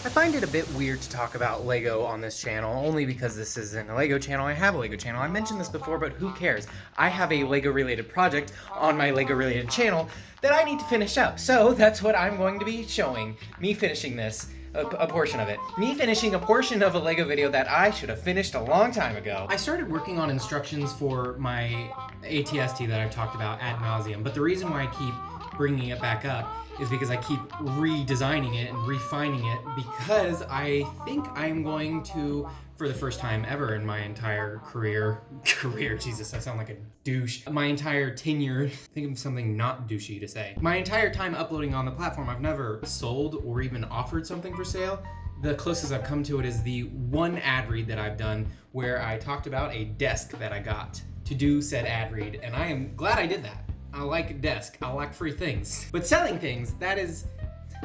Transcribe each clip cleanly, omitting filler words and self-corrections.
I find it a bit weird to talk about Lego on this channel, only because this isn't a Lego channel. I have a Lego channel. I mentioned this before, but who cares? I have a Lego related project on my Lego related channel that I need to finish up. So that's what I'm going to be showing. Me finishing this. A portion of it. Me finishing a portion of a Lego video that I should have finished a long time ago. I started working on instructions for my ATST that I've talked about ad nauseum, but the reason why I keep bringing it back up is because I keep redesigning it and refining it because I think I'm going to, for the first time ever in my entire career, Jesus, I sound like a douche. My entire tenure, think of something not douchey to say. My entire time uploading on the platform, I've never sold or even offered something for sale. The closest I've come to it is the one ad read that I've done where I talked about a desk that I got to do said ad read, and I am glad I did that. I like a desk, I like free things. But selling things, that's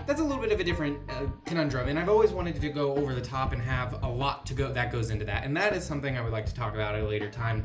a little bit of a different conundrum, and I've always wanted to go over the top and have a lot to go that goes into that, and that is something I would like to talk about at a later time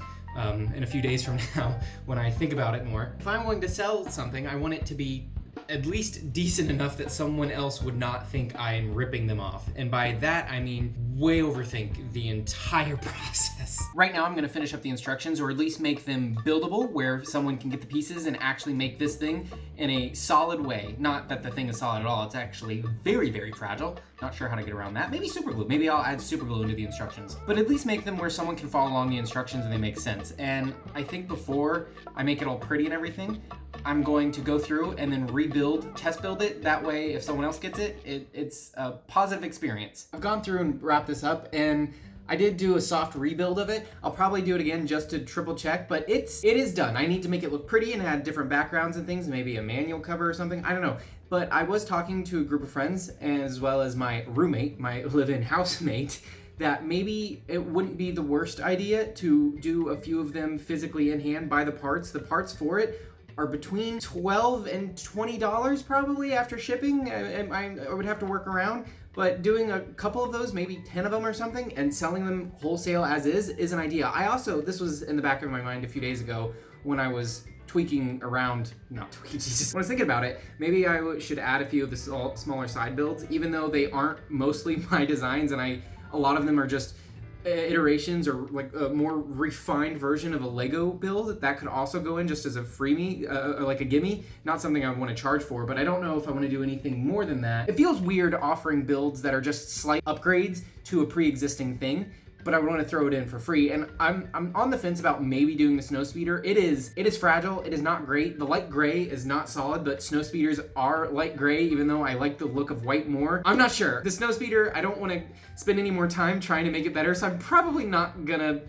in a few days from now when I think about it more. If I'm going to sell something, I want it to be at least decent enough that someone else would not think I am ripping them off. And by that, I mean way overthink the entire process. Right now, I'm gonna finish up the instructions, or at least make them buildable, where someone can get the pieces and actually make this thing in a solid way. Not that the thing is solid at all, it's actually very, very fragile. Not sure how to get around that. Maybe super glue. Maybe I'll add super glue into the instructions. But at least make them where someone can follow along the instructions and they make sense. And I think before I make it all pretty and everything, I'm going to go through and then rebuild, test build it. That way, if someone else gets it, it's a positive experience. I've gone through and wrapped this up, and I did do a soft rebuild of it. I'll probably do it again just to triple check, but it is done. I need to make it look pretty and add different backgrounds and things, maybe a manual cover or something, I don't know. But I was talking to a group of friends, as well as my roommate, my live-in housemate, that maybe it wouldn't be the worst idea to do a few of them physically in hand, buy the parts. The parts for it are between $12 and $20 probably after shipping. I would have to work around, but doing a couple of those, maybe 10 of them or something, and selling them wholesale as is an idea. I also, this was in the back of my mind a few days ago when I was tweaking around, not tweaking, Jesus. When I was thinking about it, maybe I should add a few of the smaller side builds, even though they aren't mostly my designs, and a lot of them are just iterations or like a more refined version of a Lego build that could also go in just as a freebie, like a gimme. Not something I want to charge for, but I don't know if I want to do anything more than that. It feels weird offering builds that are just slight upgrades to a pre-existing thing, but I would want to throw it in for free. And I'm on the fence about maybe doing the snow speeder. It is fragile. It is not great. The light gray is not solid, but snow speeders are light gray, even though I like the look of white more. I'm not sure. The snow speeder, I don't want to spend any more time trying to make it better, so I'm probably not gonna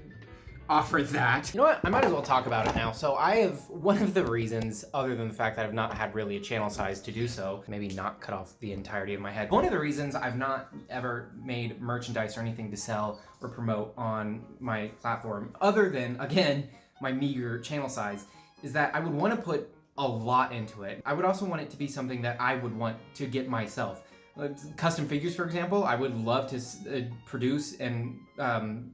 offer that. You know what? I might as well talk about it now. So I have one of the reasons, other than the fact that I've not had really a channel size to do so, maybe not cut off the entirety of my head. One of the reasons I've not ever made merchandise or anything to sell or promote on my platform, other than, again, my meager channel size, is that I would want to put a lot into it. I would also want it to be something that I would want to get myself. Custom figures, for example, I would love to produce and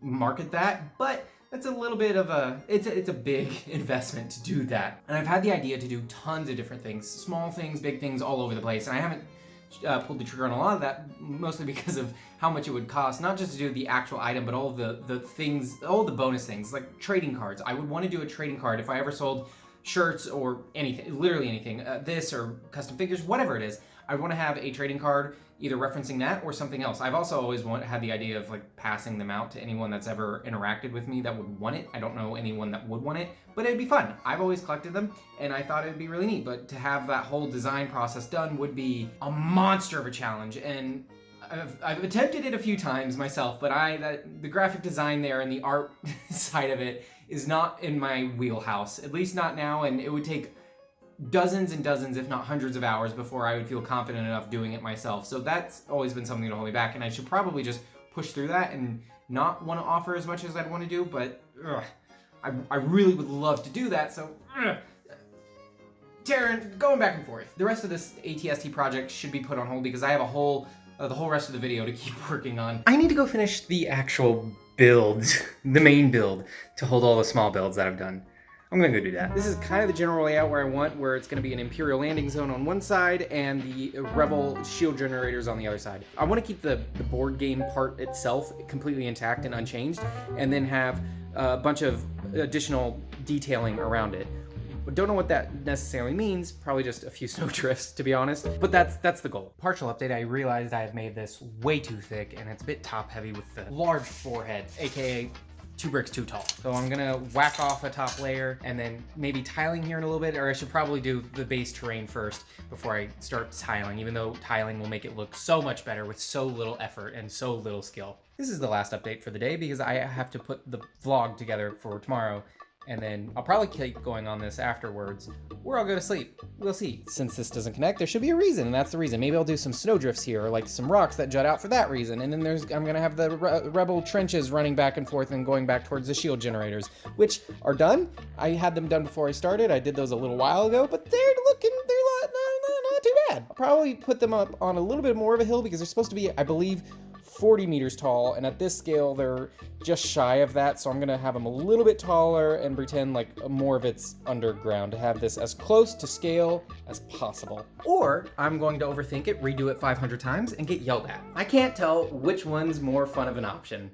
market that, but that's a little bit of it's a big investment to do that. And I've had the idea to do tons of different things, small things, big things, all over the place. And I haven't pulled the trigger on a lot of that, mostly because of how much it would cost, not just to do the actual item, but all the things, all the bonus things, like trading cards. I would want to do a trading card if I ever sold shirts or anything, literally anything, this or custom figures, whatever it is. I want to have a trading card, either referencing that or something else. I've also always had the idea of like passing them out to anyone that's ever interacted with me that would want it. I don't know anyone that would want it, but it'd be fun. I've always collected them, and I thought it'd be really neat, but to have that whole design process done would be a monster of a challenge, and I've attempted it a few times myself, but the graphic design there and the art side of it is not in my wheelhouse, at least not now, and it would take dozens and dozens, if not hundreds of hours before I would feel confident enough doing it myself. So that's always been something to hold me back, and I should probably just push through that and not want to offer as much as I'd want to do, but I really would love to do that, so Darren, going back and forth. The rest of this ATST project should be put on hold because I have the whole rest of the video to keep working on. I need to go finish the actual build, the main build, to hold all the small builds that I've done. I'm gonna go do that. This is kind of the general layout where I want, where it's gonna be an Imperial landing zone on one side and the Rebel shield generators on the other side. I wanna keep the board game part itself completely intact and unchanged, and then have a bunch of additional detailing around it. Don't know what that necessarily means, probably just a few snowdrifts to be honest, but that's the goal. Partial update, I realized I have made this way too thick and it's a bit top heavy with the large forehead, aka 2 bricks too tall. So I'm gonna whack off a top layer and then maybe tiling here in a little bit, or I should probably do the base terrain first before I start tiling, even though tiling will make it look so much better with so little effort and so little skill. This is the last update for the day because I have to put the vlog together for tomorrow, and then I'll probably keep going on this afterwards, or I'll go to sleep. We'll see. Since this doesn't connect, there should be a reason, and that's the reason. Maybe I'll do some snowdrifts here, or like some rocks that jut out for that reason, and then I'm gonna have the rebel trenches running back and forth and going back towards the shield generators, which are done. I had them done before I started. I did those a little while ago, but they're not too bad. I'll probably put them up on a little bit more of a hill because they're supposed to be, I believe, 40 meters tall, and at this scale they're just shy of that, so I'm gonna have them a little bit taller and pretend like more of it's underground to have this as close to scale as possible. Or I'm going to overthink it, redo it 500 times, and get yelled at. I can't tell which one's more fun of an option.